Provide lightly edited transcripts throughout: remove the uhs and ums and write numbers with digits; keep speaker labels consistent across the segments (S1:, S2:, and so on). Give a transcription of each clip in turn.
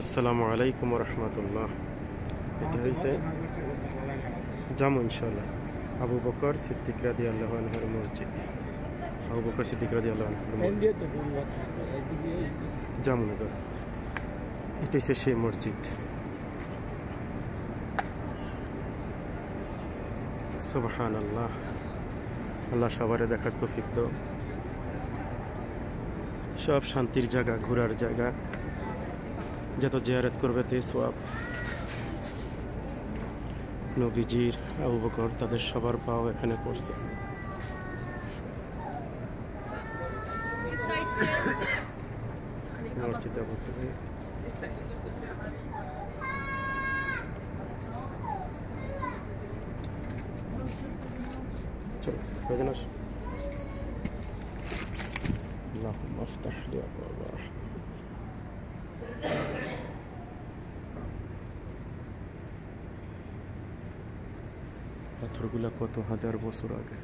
S1: আসসালামু আলাইকুম রহমতুল্লাহ। এটা হয়েছে জামু ইনশাল্লাহ আবু বকর সিদ্দিক রাদিয়াল্লাহু আনহুর মসজিদ। আবু বকর সিদ্দিক রাদিয়াল্লাহু আনহুর মসজিদ জামুনগর। এটা হচ্ছে সেই মসজিদ। সুবহানাল্লাহ। আল্লাহ সবারে দেখার তৌফিক দাও। সব শান্তির জায়গা, ঘোরার জায়গা, যত জিয়ারত করবে তে সওয়াব। নবীজির, আবু বকর, তাদের সবার পাও এখানে পড়ছে। মসজিদে বসে চলো প্রয়োজন আসে। اللهم افتح لي ابواب رحمتك। পাথরগুলা কত হাজার বছর আগে।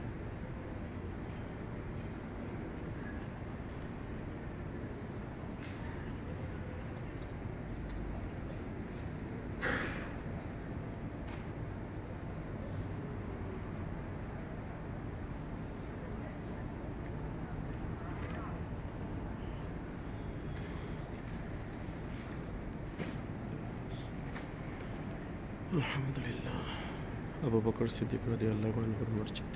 S1: আলহামদুলিল্লাহ। আবু বকর সিদ্দিক রাদিয়াল্লাহু আনহুর মসজিদ।